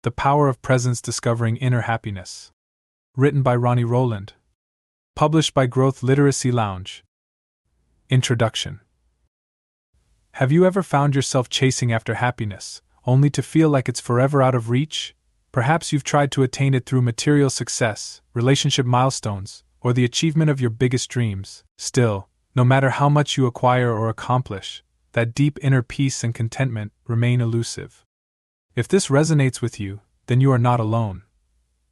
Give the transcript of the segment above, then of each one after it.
The Power of Presence Discovering Inner Happiness. Written by Ronnie Rowland. Published by Growth Literacy Lounge. Introduction. Have you ever found yourself chasing after happiness, only to feel like it's forever out of reach? Perhaps you've tried to attain it through material success, relationship milestones, or the achievement of your biggest dreams. Still, no matter how much you acquire or accomplish, that deep inner peace and contentment remain elusive. If this resonates with you, then you are not alone.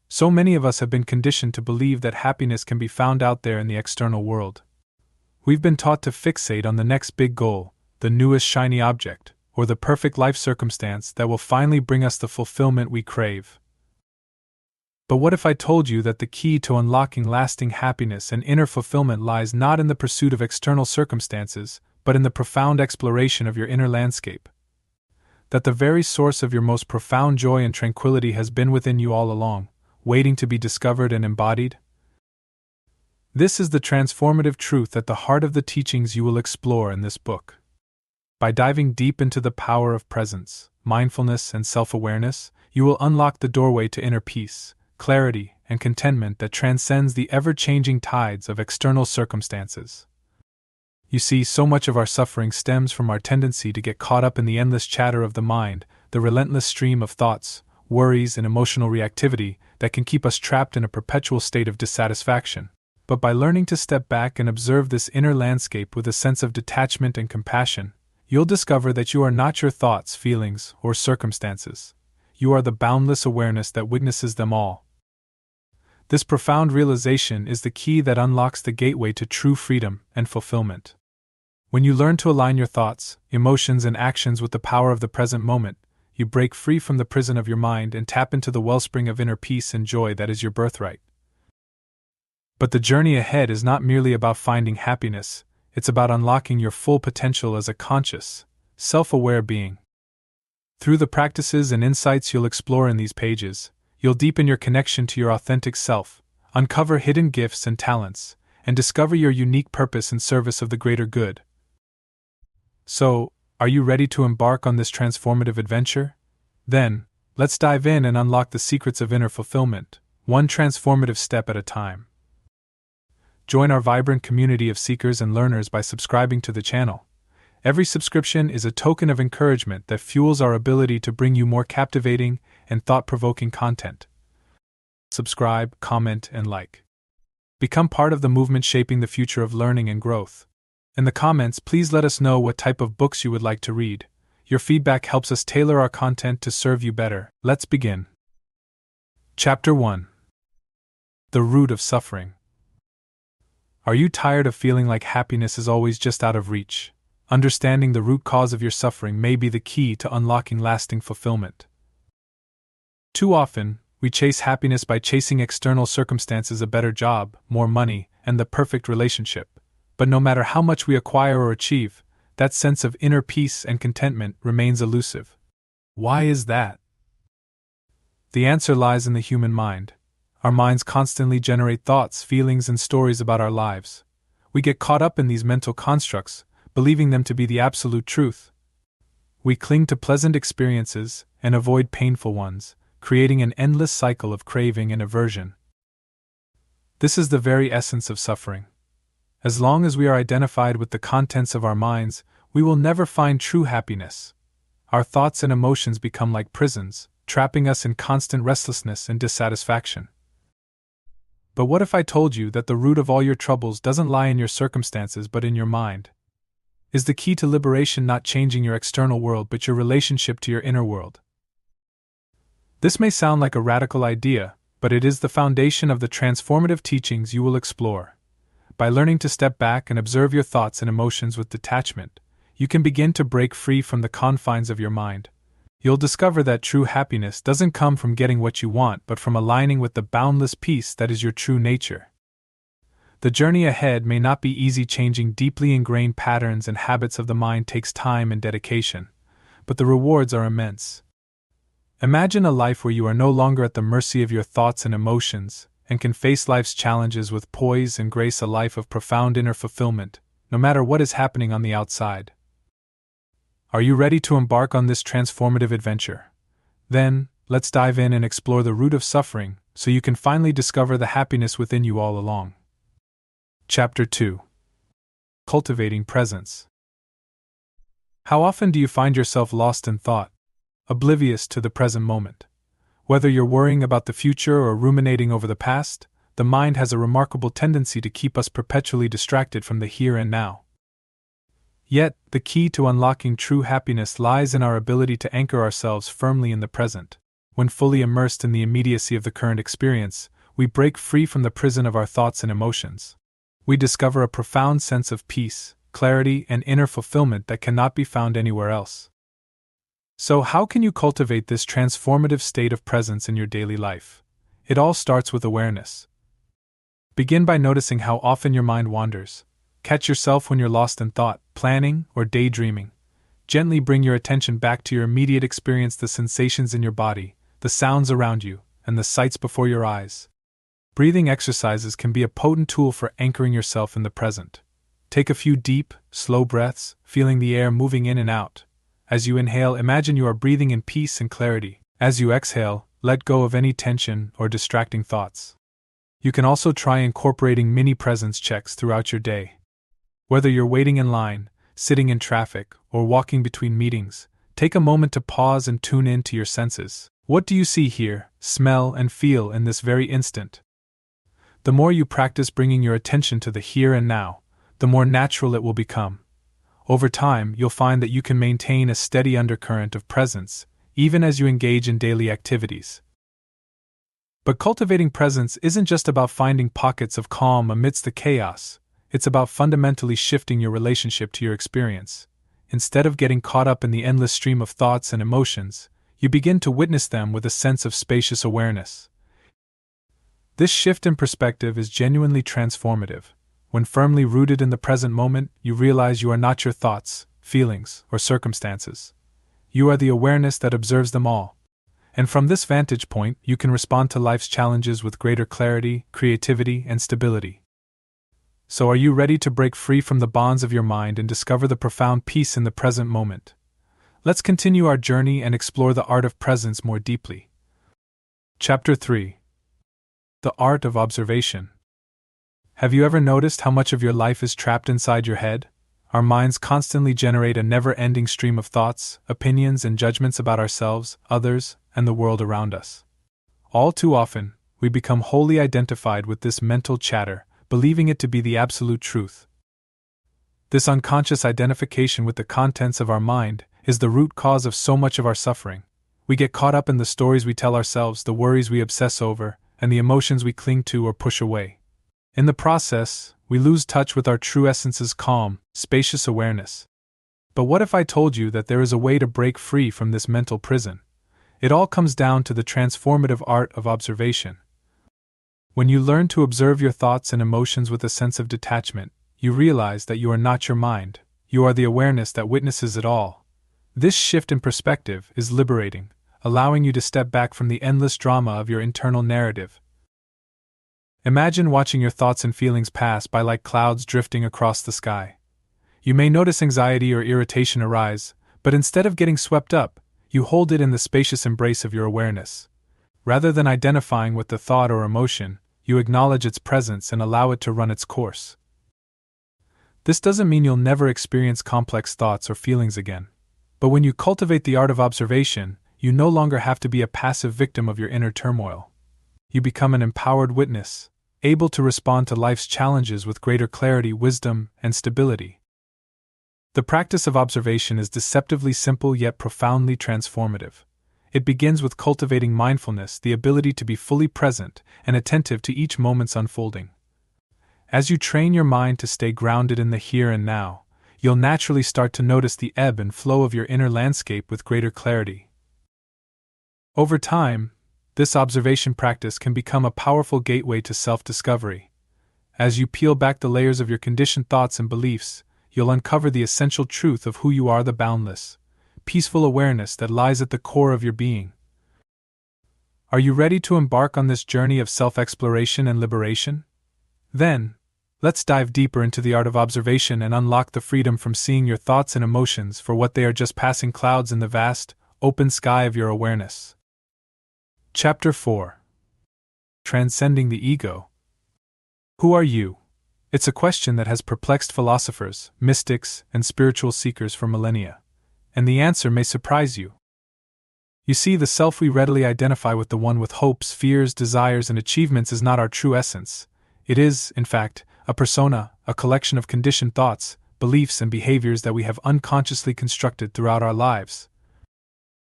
So many of us have been conditioned to believe that happiness can be found out there in the external world. We've been taught to fixate on the next big goal, the newest shiny object, or the perfect life circumstance that will finally bring us the fulfillment we crave. But what if I told you that the key to unlocking lasting happiness and inner fulfillment lies not in the pursuit of external circumstances, but in the profound exploration of your inner landscape? That the very source of your most profound joy and tranquility has been within you all along, waiting to be discovered and embodied? This is the transformative truth at the heart of the teachings you will explore in this book. By diving deep into the power of presence, mindfulness, and self-awareness, you will unlock the doorway to inner peace, clarity, and contentment that transcends the ever-changing tides of external circumstances. You see, so much of our suffering stems from our tendency to get caught up in the endless chatter of the mind, the relentless stream of thoughts, worries, and emotional reactivity that can keep us trapped in a perpetual state of dissatisfaction. But by learning to step back and observe this inner landscape with a sense of detachment and compassion, you'll discover that you are not your thoughts, feelings, or circumstances. You are the boundless awareness that witnesses them all. This profound realization is the key that unlocks the gateway to true freedom and fulfillment. When you learn to align your thoughts, emotions, and actions with the power of the present moment, you break free from the prison of your mind and tap into the wellspring of inner peace and joy that is your birthright. But the journey ahead is not merely about finding happiness, it's about unlocking your full potential as a conscious, self-aware being. Through the practices and insights you'll explore in these pages, you'll deepen your connection to your authentic self, uncover hidden gifts and talents, and discover your unique purpose in service of the greater good. So, are you ready to embark on this transformative adventure? Then, let's dive in and unlock the secrets of inner fulfillment, one transformative step at a time. Join our vibrant community of seekers and learners by subscribing to the channel. Every subscription is a token of encouragement that fuels our ability to bring you more captivating and thought-provoking content. Subscribe, comment, and like. Become part of the movement shaping the future of learning and growth. In the comments, please let us know what type of books you would like to read. Your feedback helps us tailor our content to serve you better. Let's begin. Chapter 1. The Root of Suffering. Are you tired of feeling like happiness is always just out of reach? Understanding the root cause of your suffering may be the key to unlocking lasting fulfillment. Too often, we chase happiness by chasing external circumstances, a better job, more money, and the perfect relationship. But no matter how much we acquire or achieve, that sense of inner peace and contentment remains elusive. Why is that? The answer lies in the human mind. Our minds constantly generate thoughts, feelings, and stories about our lives. We get caught up in these mental constructs, believing them to be the absolute truth. We cling to pleasant experiences and avoid painful ones, creating an endless cycle of craving and aversion. This is the very essence of suffering. As long as we are identified with the contents of our minds, we will never find true happiness. Our thoughts and emotions become like prisons, trapping us in constant restlessness and dissatisfaction. But what if I told you that the root of all your troubles doesn't lie in your circumstances but in your mind? Is the key to liberation not changing your external world but your relationship to your inner world? This may sound like a radical idea, but it is the foundation of the transformative teachings you will explore. By learning to step back and observe your thoughts and emotions with detachment, you can begin to break free from the confines of your mind. You'll discover that true happiness doesn't come from getting what you want but from aligning with the boundless peace that is your true nature. The journey ahead may not be easy. Changing deeply ingrained patterns and habits of the mind takes time and dedication, but the rewards are immense. Imagine a life where you are no longer at the mercy of your thoughts and emotions, and can face life's challenges with poise and grace, a life of profound inner fulfillment, no matter what is happening on the outside. Are you ready to embark on this transformative adventure? Then, let's dive in and explore the root of suffering so you can finally discover the happiness within you all along. Chapter 2: Cultivating Presence. How often do you find yourself lost in thought, oblivious to the present moment? Whether you're worrying about the future or ruminating over the past, the mind has a remarkable tendency to keep us perpetually distracted from the here and now. Yet, the key to unlocking true happiness lies in our ability to anchor ourselves firmly in the present. When fully immersed in the immediacy of the current experience, we break free from the prison of our thoughts and emotions. We discover a profound sense of peace, clarity, and inner fulfillment that cannot be found anywhere else. So, how can you cultivate this transformative state of presence in your daily life? It all starts with awareness. Begin by noticing how often your mind wanders. Catch yourself when you're lost in thought, planning, or daydreaming. Gently bring your attention back to your immediate experience, the sensations in your body, the sounds around you, and the sights before your eyes. Breathing exercises can be a potent tool for anchoring yourself in the present. Take a few deep, slow breaths, feeling the air moving in and out. As you inhale, imagine you are breathing in peace and clarity. As you exhale, let go of any tension or distracting thoughts. You can also try incorporating mini presence checks throughout your day. Whether you're waiting in line, sitting in traffic, or walking between meetings, take a moment to pause and tune in to your senses. What do you see, hear, smell, and feel in this very instant? The more you practice bringing your attention to the here and now, the more natural it will become. Over time, you'll find that you can maintain a steady undercurrent of presence, even as you engage in daily activities. But cultivating presence isn't just about finding pockets of calm amidst the chaos. It's about fundamentally shifting your relationship to your experience. Instead of getting caught up in the endless stream of thoughts and emotions, you begin to witness them with a sense of spacious awareness. This shift in perspective is genuinely transformative. When firmly rooted in the present moment, you realize you are not your thoughts, feelings, or circumstances. You are the awareness that observes them all. And from this vantage point, you can respond to life's challenges with greater clarity, creativity, and stability. So, are you ready to break free from the bonds of your mind and discover the profound peace in the present moment? Let's continue our journey and explore the art of presence more deeply. Chapter 3: The Art of Observation. Have you ever noticed how much of your life is trapped inside your head? Our minds constantly generate a never-ending stream of thoughts, opinions, and judgments about ourselves, others, and the world around us. All too often, we become wholly identified with this mental chatter, believing it to be the absolute truth. This unconscious identification with the contents of our mind is the root cause of so much of our suffering. We get caught up in the stories we tell ourselves, the worries we obsess over, and the emotions we cling to or push away. In the process, we lose touch with our true essence's calm, spacious awareness. But what if I told you that there is a way to break free from this mental prison? It all comes down to the transformative art of observation. When you learn to observe your thoughts and emotions with a sense of detachment, you realize that you are not your mind, you are the awareness that witnesses it all. This shift in perspective is liberating, allowing you to step back from the endless drama of your internal narrative. Imagine watching your thoughts and feelings pass by like clouds drifting across the sky. You may notice anxiety or irritation arise, but instead of getting swept up, you hold it in the spacious embrace of your awareness. Rather than identifying with the thought or emotion, you acknowledge its presence and allow it to run its course. This doesn't mean you'll never experience complex thoughts or feelings again. But when you cultivate the art of observation, you no longer have to be a passive victim of your inner turmoil. You become an empowered witness, able to respond to life's challenges with greater clarity, wisdom, and stability. The practice of observation is deceptively simple yet profoundly transformative. It begins with cultivating mindfulness, the ability to be fully present and attentive to each moment's unfolding. As you train your mind to stay grounded in the here and now, you'll naturally start to notice the ebb and flow of your inner landscape with greater clarity. Over time, this observation practice can become a powerful gateway to self-discovery. As you peel back the layers of your conditioned thoughts and beliefs, you'll uncover the essential truth of who you are, the boundless, peaceful awareness that lies at the core of your being. Are you ready to embark on this journey of self-exploration and liberation? Then, let's dive deeper into the art of observation and unlock the freedom from seeing your thoughts and emotions for what they are, just passing clouds in the vast, open sky of your awareness. Chapter 4. Transcending the Ego. Who are you? It's a question that has perplexed philosophers, mystics, and spiritual seekers for millennia, and the answer may surprise you. You see, the self we readily identify with, the one with hopes, fears, desires, and achievements, is not our true essence. It is, in fact, a persona, a collection of conditioned thoughts, beliefs, and behaviors that we have unconsciously constructed throughout our lives.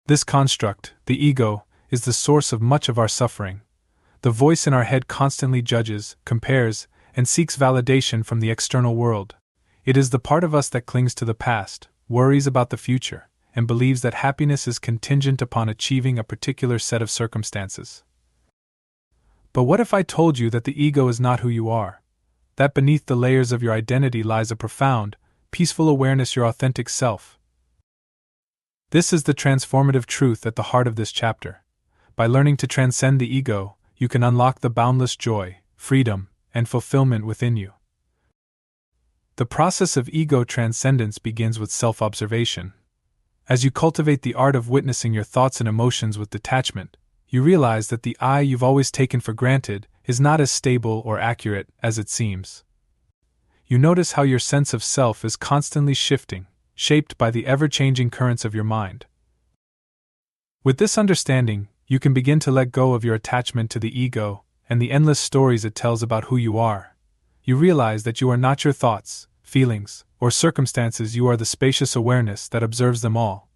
This construct, the ego, is the source of much of our suffering. The voice in our head constantly judges, compares, and seeks validation from the external world. It is the part of us that clings to the past, worries about the future, and believes that happiness is contingent upon achieving a particular set of circumstances. But what if I told you that the ego is not who you are? That beneath the layers of your identity lies a profound, peaceful awareness, your authentic self. This is the transformative truth at the heart of this chapter. By learning to transcend the ego, you can unlock the boundless joy, freedom, and fulfillment within you. The process of ego transcendence begins with self-observation. As you cultivate the art of witnessing your thoughts and emotions with detachment, you realize that the I you've always taken for granted is not as stable or accurate as it seems. You notice how your sense of self is constantly shifting, shaped by the ever-changing currents of your mind. With this understanding, you can begin to let go of your attachment to the ego and the endless stories it tells about who you are. You realize that you are not your thoughts, feelings, or circumstances. You are the spacious awareness that observes them all.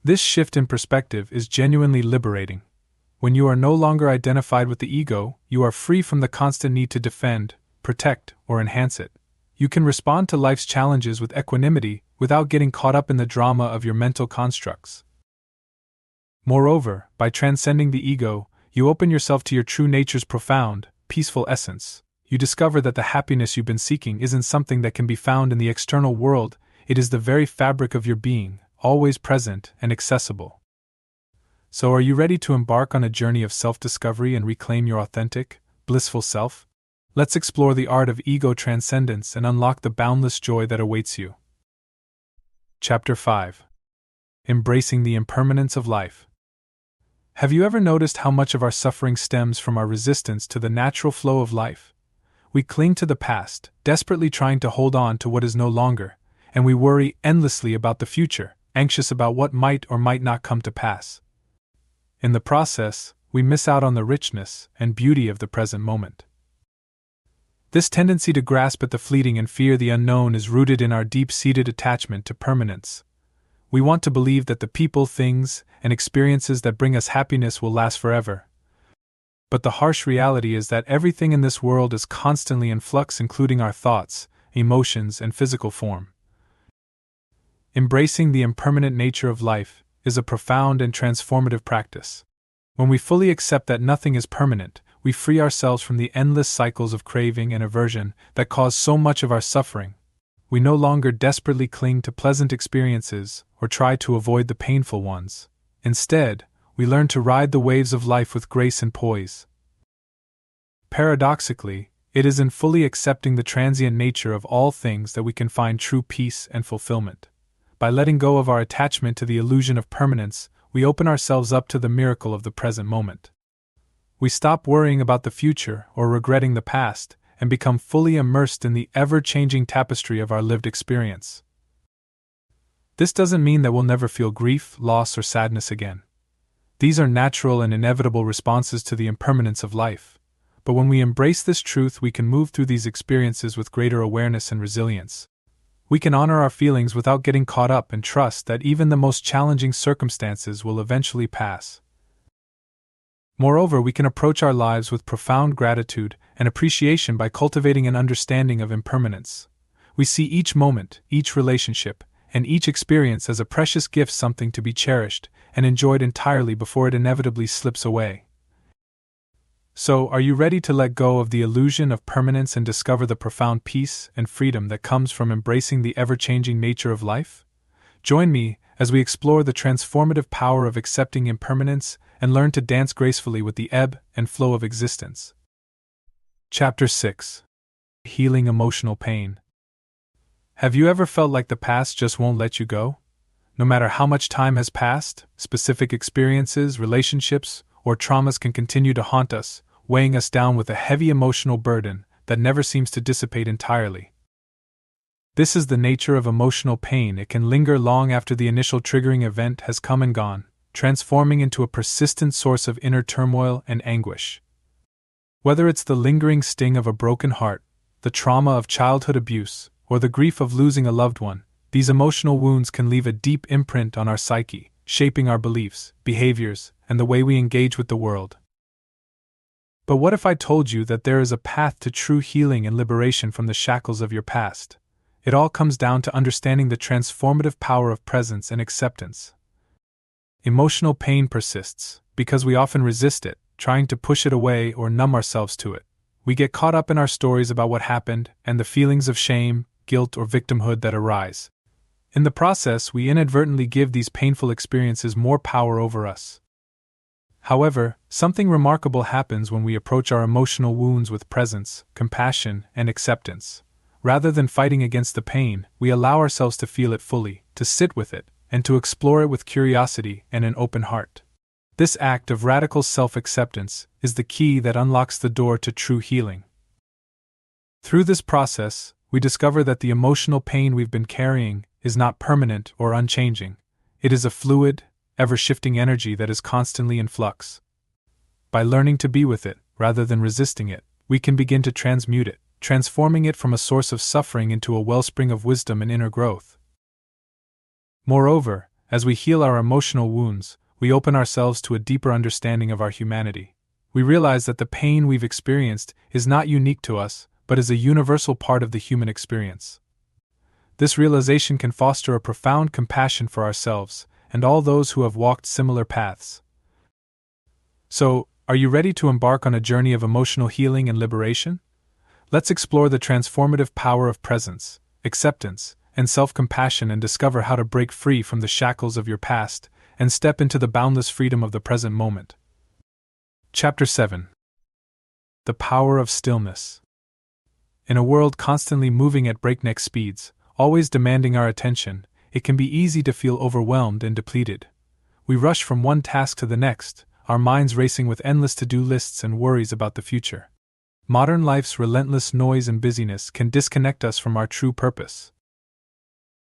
This shift in perspective is genuinely liberating. When you are no longer identified with the ego, you are free from the constant need to defend, protect, or enhance it. You can respond to life's challenges with equanimity without getting caught up in the drama of your mental constructs. Moreover, by transcending the ego, you open yourself to your true nature's profound, peaceful essence. You discover that the happiness you've been seeking isn't something that can be found in the external world. It is the very fabric of your being, always present and accessible. So, are you ready to embark on a journey of self-discovery and reclaim your authentic, blissful self? Let's explore the art of ego transcendence and unlock the boundless joy that awaits you. Chapter 5. Embracing the impermanence of life. Have you ever noticed how much of our suffering stems from our resistance to the natural flow of life? We cling to the past, desperately trying to hold on to what is no longer, and we worry endlessly about the future, anxious about what might or might not come to pass. In the process, we miss out on the richness and beauty of the present moment. This tendency to grasp at the fleeting and fear the unknown is rooted in our deep-seated attachment to permanence. We want to believe that the people, things, and experiences that bring us happiness will last forever. But the harsh reality is that everything in this world is constantly in flux, including our thoughts, emotions, and physical form. Embracing the impermanent nature of life is a profound and transformative practice. When we fully accept that nothing is permanent, we free ourselves from the endless cycles of craving and aversion that cause so much of our suffering. We no longer desperately cling to pleasant experiences or try to avoid the painful ones. Instead, we learn to ride the waves of life with grace and poise. Paradoxically, it is in fully accepting the transient nature of all things that we can find true peace and fulfillment. By letting go of our attachment to the illusion of permanence, we open ourselves up to the miracle of the present moment. We stop worrying about the future or regretting the past, and become fully immersed in the ever-changing tapestry of our lived experience. This doesn't mean that we'll never feel grief, loss, or sadness again. These are natural and inevitable responses to the impermanence of life. But when we embrace this truth, we can move through these experiences with greater awareness and resilience. We can honor our feelings without getting caught up and trust that even the most challenging circumstances will eventually pass. Moreover, we can approach our lives with profound gratitude and appreciation by cultivating an understanding of impermanence. We see each moment, each relationship, and each experience as a precious gift, something to be cherished and enjoyed entirely before it inevitably slips away. So, are you ready to let go of the illusion of permanence and discover the profound peace and freedom that comes from embracing the ever-changing nature of life? Join me as we explore the transformative power of accepting impermanence and learn to dance gracefully with the ebb and flow of existence. Chapter 6. Healing emotional pain. Have you ever felt like the past just won't let you go? No matter how much time has passed, specific experiences, relationships, or traumas can continue to haunt us, weighing us down with a heavy emotional burden that never seems to dissipate entirely. This is the nature of emotional pain. It can linger long after the initial triggering event has come and gone, transforming into a persistent source of inner turmoil and anguish. Whether it's the lingering sting of a broken heart, the trauma of childhood abuse, or the grief of losing a loved one, these emotional wounds can leave a deep imprint on our psyche, shaping our beliefs, behaviors, and the way we engage with the world. But what if I told you that there is a path to true healing and liberation from the shackles of your past? It all comes down to understanding the transformative power of presence and acceptance. Emotional pain persists because we often resist it, trying to push it away or numb ourselves to it. We get caught up in our stories about what happened and the feelings of shame, guilt, or victimhood that arise. In the process, we inadvertently give these painful experiences more power over us. However, something remarkable happens when we approach our emotional wounds with presence, compassion, and acceptance. Rather than fighting against the pain, we allow ourselves to feel it fully, to sit with it, and to explore it with curiosity and an open heart. This act of radical self-acceptance is the key that unlocks the door to true healing. Through this process, we discover that the emotional pain we've been carrying is not permanent or unchanging. It is a fluid, ever-shifting energy that is constantly in flux. By learning to be with it, rather than resisting it, we can begin to transmute it, transforming it from a source of suffering into a wellspring of wisdom and inner growth. Moreover, as we heal our emotional wounds, we open ourselves to a deeper understanding of our humanity. We realize that the pain we've experienced is not unique to us, but is a universal part of the human experience. This realization can foster a profound compassion for ourselves and all those who have walked similar paths. So, are you ready to embark on a journey of emotional healing and liberation? Let's explore the transformative power of presence, acceptance, and self-compassion and discover how to break free from the shackles of your past and step into the boundless freedom of the present moment. Chapter 7. The Power of Stillness. In a world constantly moving at breakneck speeds, always demanding our attention, it can be easy to feel overwhelmed and depleted. We rush from one task to the next, our minds racing with endless to-do lists and worries about the future. Modern life's relentless noise and busyness can disconnect us from our true purpose.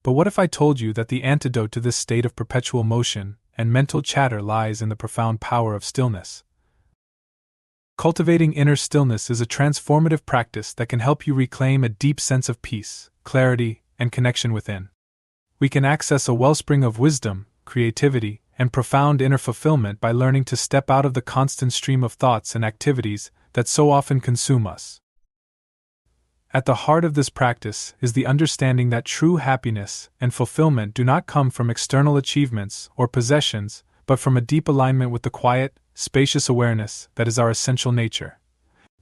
But what if I told you that the antidote to this state of perpetual motion and mental chatter lies in the profound power of stillness? Cultivating inner stillness is a transformative practice that can help you reclaim a deep sense of peace, clarity, and connection within. We can access a wellspring of wisdom, creativity, and profound inner fulfillment by learning to step out of the constant stream of thoughts and activities that so often consume us. At the heart of this practice is the understanding that true happiness and fulfillment do not come from external achievements or possessions, but from a deep alignment with the quiet, spacious awareness that is our essential nature.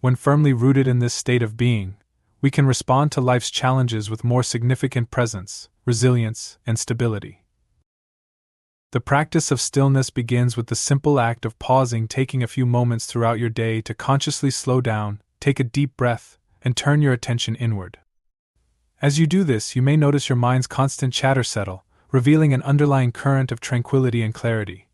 When firmly rooted in this state of being, we can respond to life's challenges with more significant presence, resilience, and stability. The practice of stillness begins with the simple act of pausing, taking a few moments throughout your day to consciously slow down, take a deep breath, and turn your attention inward. As you do this, you may notice your mind's constant chatter settle, revealing an underlying current of tranquility and clarity.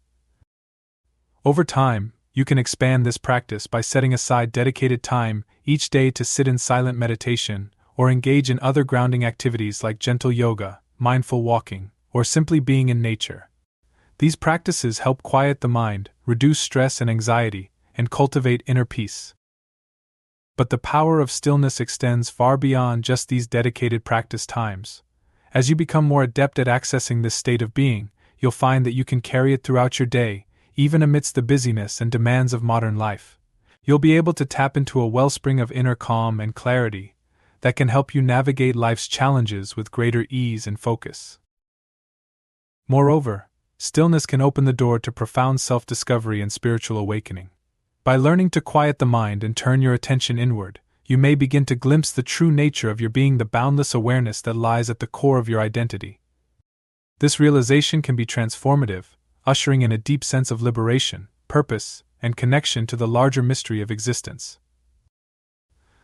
Over time, you can expand this practice by setting aside dedicated time each day to sit in silent meditation or engage in other grounding activities like gentle yoga, mindful walking, or simply being in nature. These practices help quiet the mind, reduce stress and anxiety, and cultivate inner peace. But the power of stillness extends far beyond just these dedicated practice times. As you become more adept at accessing this state of being, you'll find that you can carry it throughout your day, even amidst the busyness and demands of modern life. You'll be able to tap into a wellspring of inner calm and clarity that can help you navigate life's challenges with greater ease and focus. Moreover, stillness can open the door to profound self-discovery and spiritual awakening. By learning to quiet the mind and turn your attention inward, you may begin to glimpse the true nature of your being, the boundless awareness that lies at the core of your identity. This realization can be transformative, ushering in a deep sense of liberation, purpose, and connection to the larger mystery of existence.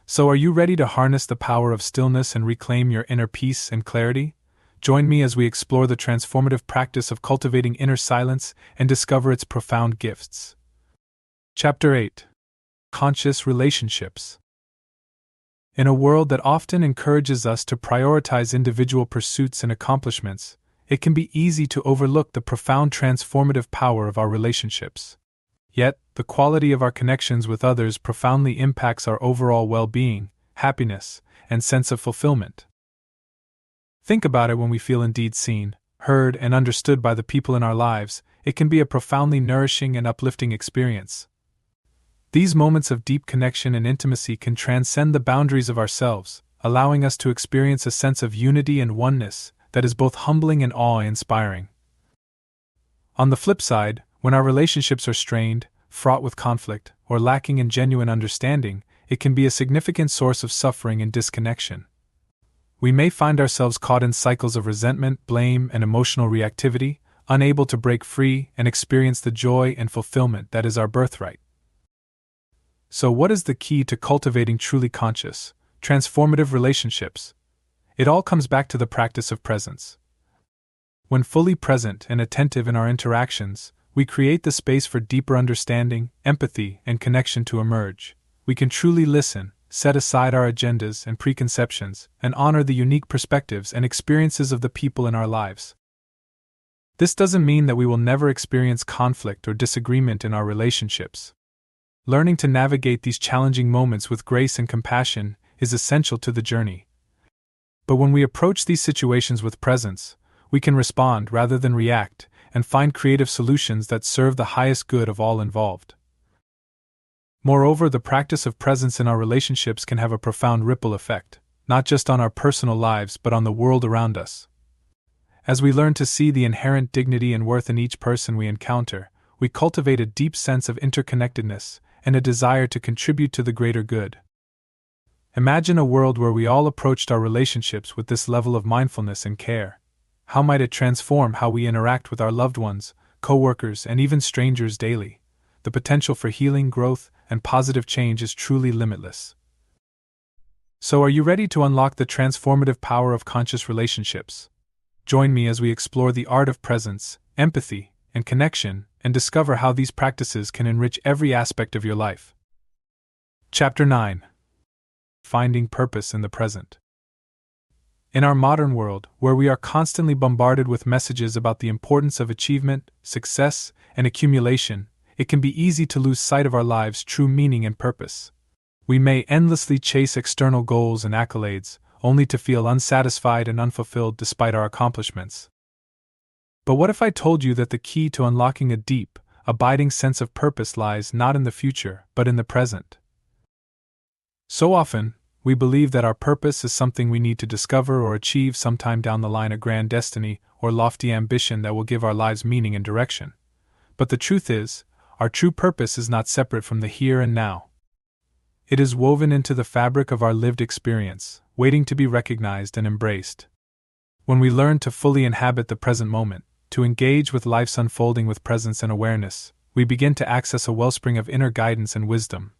So, are you ready to harness the power of stillness and reclaim your inner peace and clarity? Join me as we explore the transformative practice of cultivating inner silence and discover its profound gifts. Chapter 8: Conscious Relationships. In a world that often encourages us to prioritize individual pursuits and accomplishments, it can be easy to overlook the profound transformative power of our relationships. Yet, the quality of our connections with others profoundly impacts our overall well-being, happiness, and sense of fulfillment. Think about it: when we feel indeed seen, heard, and understood by the people in our lives, it can be a profoundly nourishing and uplifting experience. These moments of deep connection and intimacy can transcend the boundaries of ourselves, allowing us to experience a sense of unity and oneness that is both humbling and awe-inspiring. On the flip side, when our relationships are strained, fraught with conflict, or lacking in genuine understanding, it can be a significant source of suffering and disconnection. We may find ourselves caught in cycles of resentment, blame, and emotional reactivity, unable to break free and experience the joy and fulfillment that is our birthright. So, what is the key to cultivating truly conscious, transformative relationships? It all comes back to the practice of presence. When fully present and attentive in our interactions, we create the space for deeper understanding, empathy, and connection to emerge. We can truly listen, set aside our agendas and preconceptions, and honor the unique perspectives and experiences of the people in our lives. This doesn't mean that we will never experience conflict or disagreement in our relationships. Learning to navigate these challenging moments with grace and compassion is essential to the journey. But when we approach these situations with presence, we can respond rather than react and find creative solutions that serve the highest good of all involved. Moreover, the practice of presence in our relationships can have a profound ripple effect, not just on our personal lives but on the world around us. As we learn to see the inherent dignity and worth in each person we encounter, we cultivate a deep sense of interconnectedness and a desire to contribute to the greater good. Imagine a world where we all approached our relationships with this level of mindfulness and care. How might it transform how we interact with our loved ones, co-workers, and even strangers daily? The potential for healing, growth, and positive change is truly limitless. So, are you ready to unlock the transformative power of conscious relationships? Join me as we explore the art of presence, empathy, and connection, and discover how these practices can enrich every aspect of your life. Chapter 9: Finding Purpose in the Present. In our modern world, where we are constantly bombarded with messages about the importance of achievement, success, and accumulation, it can be easy to lose sight of our lives' true meaning and purpose. We may endlessly chase external goals and accolades, only to feel unsatisfied and unfulfilled despite our accomplishments. But what if I told you that the key to unlocking a deep, abiding sense of purpose lies not in the future, but in the present? So often, we believe that our purpose is something we need to discover or achieve sometime down the line, a grand destiny or lofty ambition that will give our lives meaning and direction. But the truth is, our true purpose is not separate from the here and now. It is woven into the fabric of our lived experience, waiting to be recognized and embraced. When we learn to fully inhabit the present moment, to engage with life's unfolding with presence and awareness, we begin to access a wellspring of inner guidance and wisdom.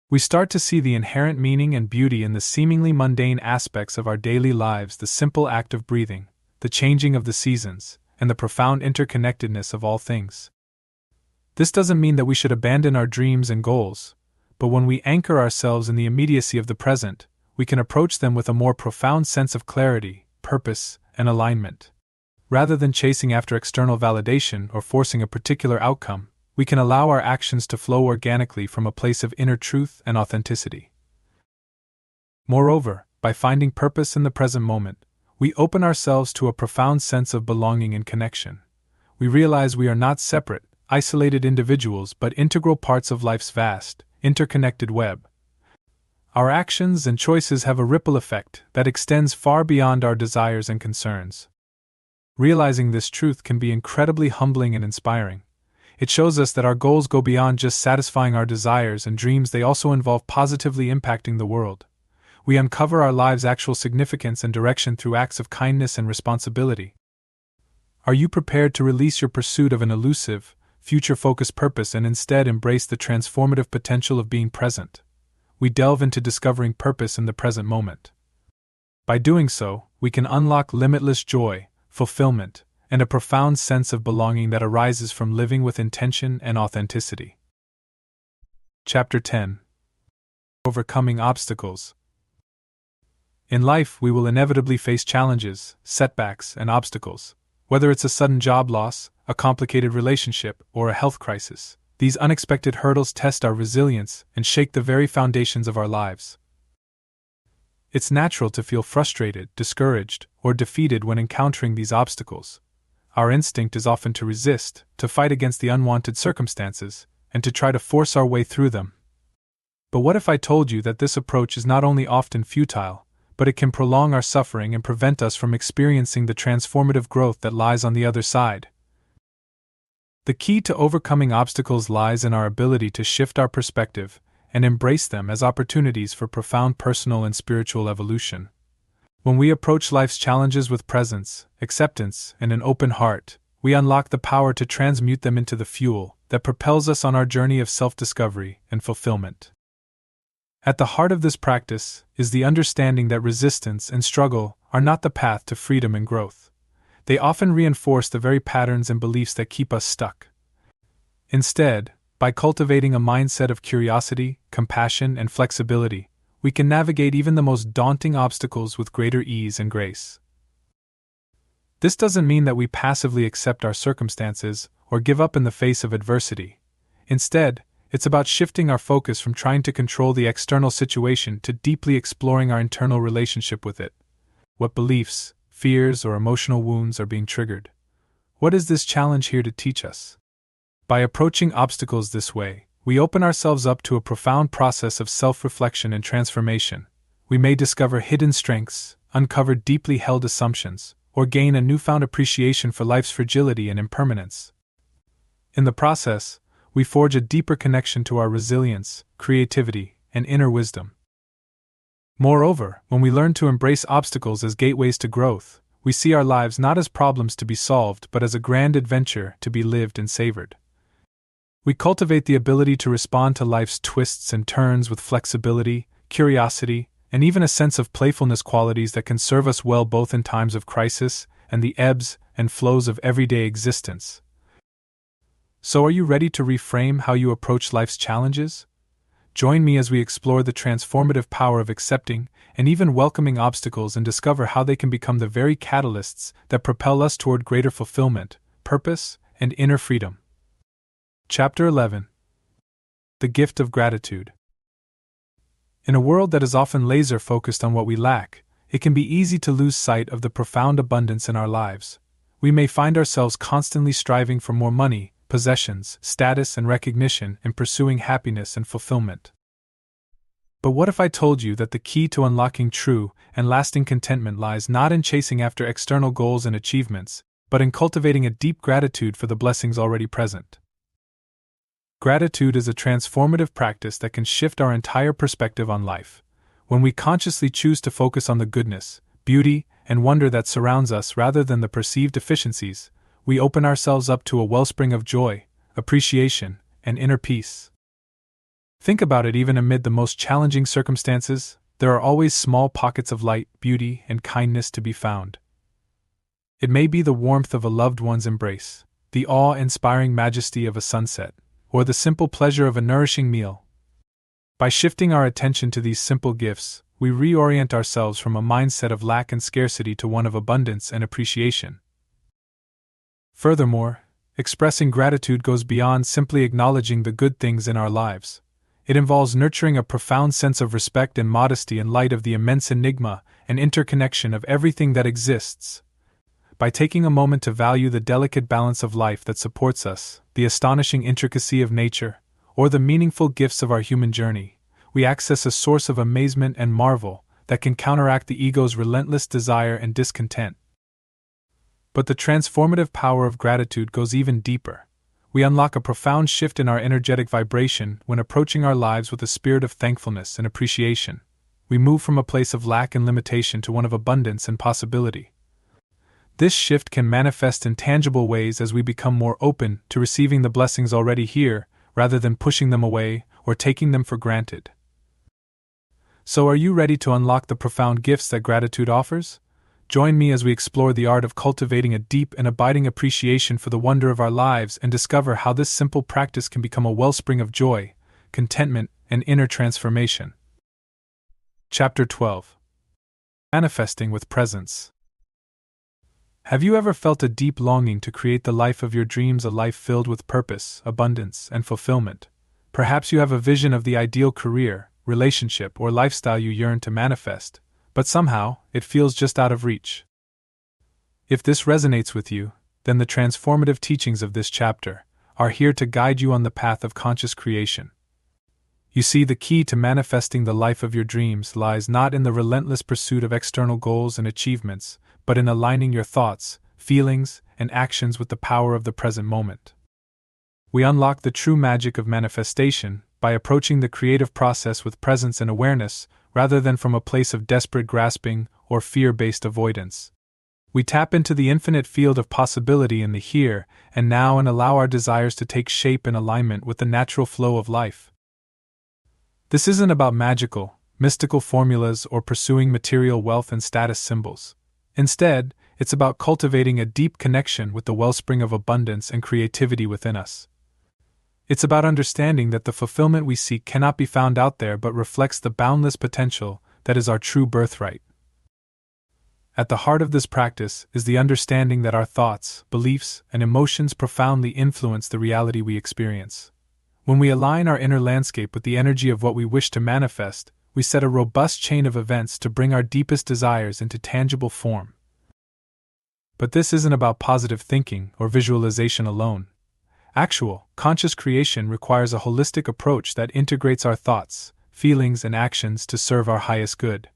We start to see the inherent meaning and beauty in the seemingly mundane aspects of our daily lives: the simple act of breathing, the changing of the seasons, and the profound interconnectedness of all things. This doesn't mean that we should abandon our dreams and goals, but when we anchor ourselves in the immediacy of the present, we can approach them with a more profound sense of clarity, purpose, and alignment. Rather than chasing after external validation or forcing a particular outcome, we can allow our actions to flow organically from a place of inner truth and authenticity. Moreover, by finding purpose in the present moment, we open ourselves to a profound sense of belonging and connection. We realize we are not separate, isolated individuals but integral parts of life's vast, interconnected web. Our actions and choices have a ripple effect that extends far beyond our desires and concerns. Realizing this truth can be incredibly humbling and inspiring. It shows us that our goals go beyond just satisfying our desires and dreams, they also involve positively impacting the world. We uncover our lives' actual significance and direction through acts of kindness and responsibility. Are you prepared to release your pursuit of an elusive, future-focused purpose and instead embrace the transformative potential of being present? We delve into discovering purpose in the present moment. By doing so, we can unlock limitless joy, fulfillment, and a profound sense of belonging that arises from living with intention and authenticity. Chapter 10. Overcoming Obstacles. In life, we will inevitably face challenges, setbacks, and obstacles. Whether it's a sudden job loss, a complicated relationship, or a health crisis, these unexpected hurdles test our resilience and shake the very foundations of our lives. It's natural to feel frustrated, discouraged, or defeated when encountering these obstacles. Our instinct is often to resist, to fight against the unwanted circumstances, and to try to force our way through them. But what if I told you that this approach is not only often futile, but it can prolong our suffering and prevent us from experiencing the transformative growth that lies on the other side? The key to overcoming obstacles lies in our ability to shift our perspective and embrace them as opportunities for profound personal and spiritual evolution. When we approach life's challenges with presence, acceptance, and an open heart, we unlock the power to transmute them into the fuel that propels us on our journey of self-discovery and fulfillment. At the heart of this practice is the understanding that resistance and struggle are not the path to freedom and growth. They often reinforce the very patterns and beliefs that keep us stuck. Instead, by cultivating a mindset of curiosity, compassion, and flexibility, we can navigate even the most daunting obstacles with greater ease and grace. This doesn't mean that we passively accept our circumstances or give up in the face of adversity. Instead, it's about shifting our focus from trying to control the external situation to deeply exploring our internal relationship with it. What beliefs, fears, or emotional wounds are being triggered? What is this challenge here to teach us? By approaching obstacles this way, we open ourselves up to a profound process of self-reflection and transformation. We may discover hidden strengths, uncover deeply held assumptions, or gain a newfound appreciation for life's fragility and impermanence. In the process, we forge a deeper connection to our resilience, creativity, and inner wisdom. Moreover, when we learn to embrace obstacles as gateways to growth, we see our lives not as problems to be solved but as a grand adventure to be lived and savored. We cultivate the ability to respond to life's twists and turns with flexibility, curiosity, and even a sense of playfulness, qualities that can serve us well both in times of crisis and the ebbs and flows of everyday existence. So, are you ready to reframe how you approach life's challenges? Join me as we explore the transformative power of accepting and even welcoming obstacles and discover how they can become the very catalysts that propel us toward greater fulfillment, purpose, and inner freedom. Chapter 11. The Gift of Gratitude. In a world that is often laser-focused on what we lack, it can be easy to lose sight of the profound abundance in our lives. We may find ourselves constantly striving for more money, possessions, status, and recognition in pursuing happiness and fulfillment. But what if I told you that the key to unlocking true and lasting contentment lies not in chasing after external goals and achievements, but in cultivating a deep gratitude for the blessings already present? Gratitude is a transformative practice that can shift our entire perspective on life. When we consciously choose to focus on the goodness, beauty, and wonder that surrounds us rather than the perceived deficiencies, we open ourselves up to a wellspring of joy, appreciation, and inner peace. Think about it. Even amid the most challenging circumstances, there are always small pockets of light, beauty, and kindness to be found. It may be the warmth of a loved one's embrace, the awe-inspiring majesty of a sunset, or the simple pleasure of a nourishing meal. By shifting our attention to these simple gifts, we reorient ourselves from a mindset of lack and scarcity to one of abundance and appreciation. Furthermore, expressing gratitude goes beyond simply acknowledging the good things in our lives. It involves nurturing a profound sense of respect and modesty in light of the immense enigma and interconnection of everything that exists. By taking a moment to value the delicate balance of life that supports us, the astonishing intricacy of nature, or the meaningful gifts of our human journey, we access a source of amazement and marvel that can counteract the ego's relentless desire and discontent. But the transformative power of gratitude goes even deeper. We unlock a profound shift in our energetic vibration when approaching our lives with a spirit of thankfulness and appreciation. We move from a place of lack and limitation to one of abundance and possibility. This shift can manifest in tangible ways as we become more open to receiving the blessings already here, rather than pushing them away or taking them for granted. So, are you ready to unlock the profound gifts that gratitude offers? Join me as we explore the art of cultivating a deep and abiding appreciation for the wonder of our lives and discover how this simple practice can become a wellspring of joy, contentment, and inner transformation. Chapter 12. Manifesting with Presence. Have you ever felt a deep longing to create the life of your dreams, a life filled with purpose, abundance, and fulfillment? Perhaps you have a vision of the ideal career, relationship, or lifestyle you yearn to manifest, but somehow it feels just out of reach. If this resonates with you, then the transformative teachings of this chapter are here to guide you on the path of conscious creation. You see, the key to manifesting the life of your dreams lies not in the relentless pursuit of external goals and achievements, but in aligning your thoughts, feelings, and actions with the power of the present moment. We unlock the true magic of manifestation by approaching the creative process with presence and awareness, rather than from a place of desperate grasping or fear-based avoidance. We tap into the infinite field of possibility in the here and now and allow our desires to take shape in alignment with the natural flow of life. This isn't about magical, mystical formulas or pursuing material wealth and status symbols. Instead, it's about cultivating a deep connection with the wellspring of abundance and creativity within us. It's about understanding that the fulfillment we seek cannot be found out there but reflects the boundless potential that is our true birthright. At the heart of this practice is the understanding that our thoughts, beliefs, and emotions profoundly influence the reality we experience. When we align our inner landscape with the energy of what we wish to manifest, we set a robust chain of events to bring our deepest desires into tangible form. But this isn't about positive thinking or visualization alone. Actual, conscious creation requires a holistic approach that integrates our thoughts, feelings, and actions to serve our highest good.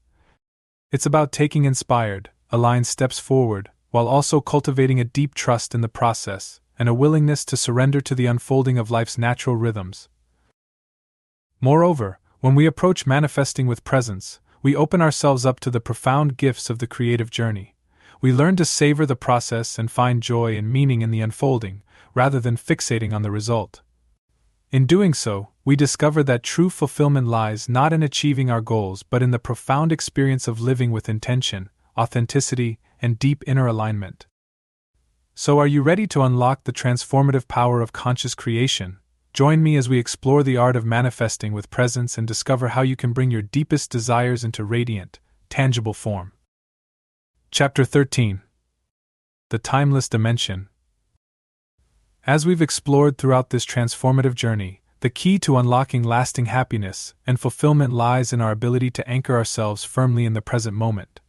It's about taking inspired, aligned steps forward, while also cultivating a deep trust in the process and a willingness to surrender to the unfolding of life's natural rhythms. Moreover, when we approach manifesting with presence, we open ourselves up to the profound gifts of the creative journey. We learn to savor the process and find joy and meaning in the unfolding, rather than fixating on the result. In doing so, we discover that true fulfillment lies not in achieving our goals but in the profound experience of living with intention, authenticity, and deep inner alignment. So, are you ready to unlock the transformative power of conscious creation? Join me as we explore the art of manifesting with presence and discover how you can bring your deepest desires into radiant, tangible form. Chapter 13. The Timeless Dimension. As we've explored throughout this transformative journey, the key to unlocking lasting happiness and fulfillment lies in our ability to anchor ourselves firmly in the present moment.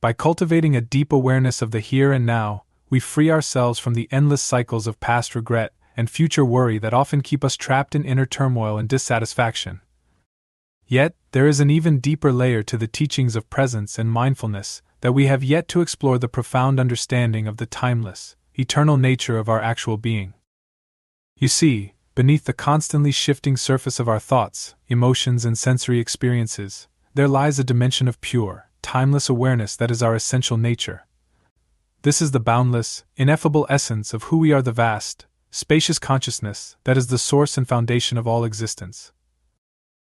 By cultivating a deep awareness of the here and now, we free ourselves from the endless cycles of past regret and future worry that often keep us trapped in inner turmoil and dissatisfaction. Yet, there is an even deeper layer to the teachings of presence and mindfulness that we have yet to explore: the profound understanding of the timeless, eternal nature of our actual being. You see, beneath the constantly shifting surface of our thoughts, emotions, and sensory experiences, there lies a dimension of pure, timeless awareness that is our essential nature. This is the boundless, ineffable essence of who we are, the vast, spacious consciousness that is the source and foundation of all existence.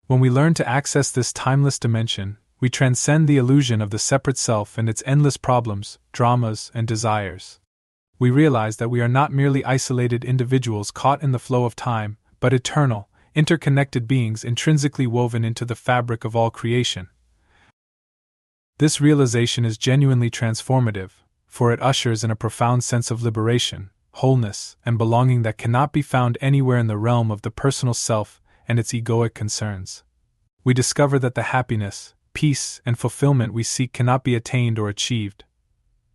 When we learn to access this timeless dimension, we transcend the illusion of the separate self and its endless problems, dramas, and desires. We realize that we are not merely isolated individuals caught in the flow of time, but eternal, interconnected beings intrinsically woven into the fabric of all creation. This realization is genuinely transformative, for it ushers in a profound sense of liberation, wholeness, and belonging that cannot be found anywhere in the realm of the personal self and its egoic concerns. We discover that the happiness, peace, and fulfillment we seek cannot be attained or achieved.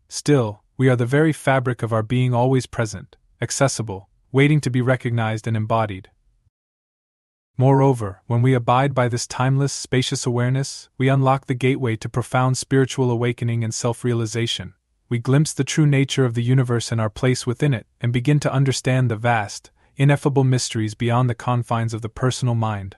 Still, we are the very fabric of our being, always present, accessible, waiting to be recognized and embodied. Moreover, when we abide by this timeless, spacious awareness, we unlock the gateway to profound spiritual awakening and self-realization. We glimpse the true nature of the universe and our place within it, and begin to understand the vast, ineffable mysteries beyond the confines of the personal mind.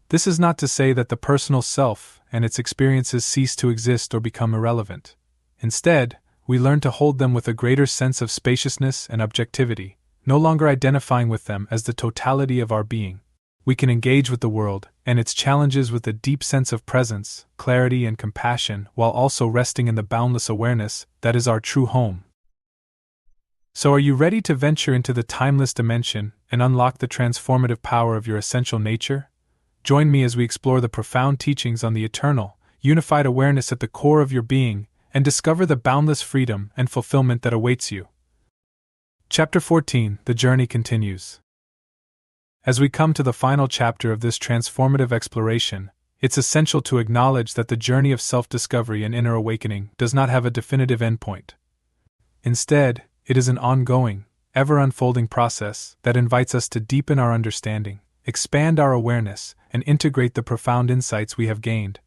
This is not to say that the personal self and its experiences cease to exist or become irrelevant. Instead, we learn to hold them with a greater sense of spaciousness and objectivity, no longer identifying with them as the totality of our being. We can engage with the world and its challenges with a deep sense of presence, clarity, and compassion, while also resting in the boundless awareness that is our true home. So, are you ready to venture into the timeless dimension and unlock the transformative power of your essential nature? Join me as we explore the profound teachings on the eternal, unified awareness at the core of your being and discover the boundless freedom and fulfillment that awaits you. Chapter 14: The Journey Continues. As we come to the final chapter of this transformative exploration, it's essential to acknowledge that the journey of self-discovery and inner awakening does not have a definitive endpoint. Instead, it is an ongoing, ever-unfolding process that invites us to deepen our understanding, expand our awareness, and integrate the profound insights we have gained.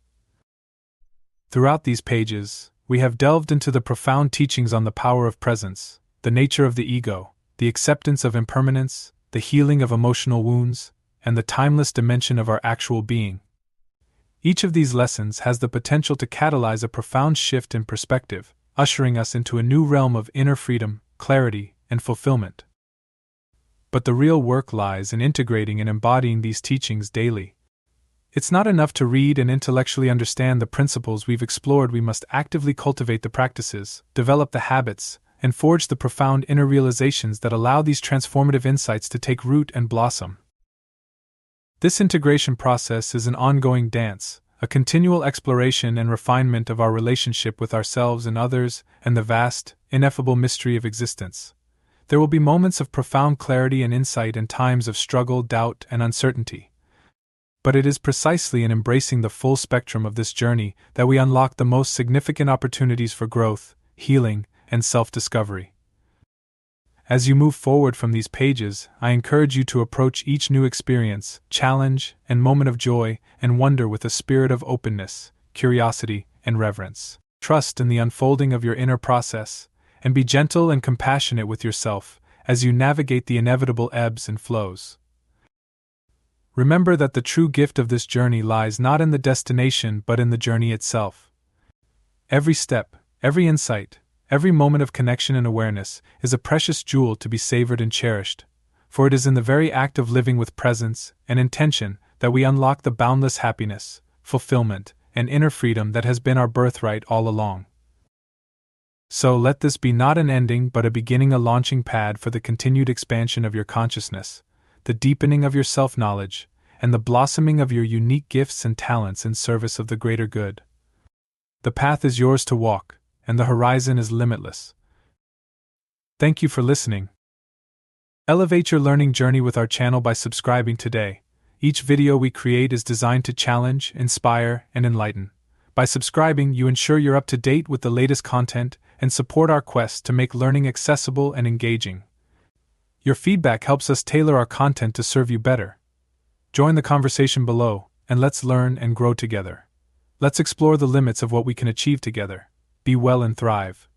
Throughout these pages, we have delved into the profound teachings on the power of presence, the nature of the ego, the acceptance of impermanence, the healing of emotional wounds, and the timeless dimension of our actual being. Each of these lessons has the potential to catalyze a profound shift in perspective, ushering us into a new realm of inner freedom, clarity, and fulfillment. But the real work lies in integrating and embodying these teachings daily. It's not enough to read and intellectually understand the principles we've explored. We must actively cultivate the practices, develop the habits, and forge the profound inner realizations that allow these transformative insights to take root and blossom. This integration process is an ongoing dance, a continual exploration and refinement of our relationship with ourselves and others, and the vast, ineffable mystery of existence. There will be moments of profound clarity and insight and times of struggle, doubt, and uncertainty. But it is precisely in embracing the full spectrum of this journey that we unlock the most significant opportunities for growth, healing, and self-discovery. As you move forward from these pages, I encourage you to approach each new experience, challenge, and moment of joy and wonder with a spirit of openness, curiosity, and reverence. Trust in the unfolding of your inner process, and be gentle and compassionate with yourself as you navigate the inevitable ebbs and flows. Remember that the true gift of this journey lies not in the destination but in the journey itself. Every step, every insight, every moment of connection and awareness is a precious jewel to be savored and cherished, for it is in the very act of living with presence and intention that we unlock the boundless happiness, fulfillment, and inner freedom that has been our birthright all along. So let this be not an ending but a beginning, a launching pad for the continued expansion of your consciousness, the deepening of your self-knowledge, and the blossoming of your unique gifts and talents in service of the greater good. The path is yours to walk, and the horizon is limitless. Thank you for listening. Elevate your learning journey with our channel by subscribing today. Each video we create is designed to challenge, inspire, and enlighten. By subscribing, you ensure you're up to date with the latest content and support our quest to make learning accessible and engaging. Your feedback helps us tailor our content to serve you better. Join the conversation below, and let's learn and grow together. Let's explore the limits of what we can achieve together. Be well and thrive.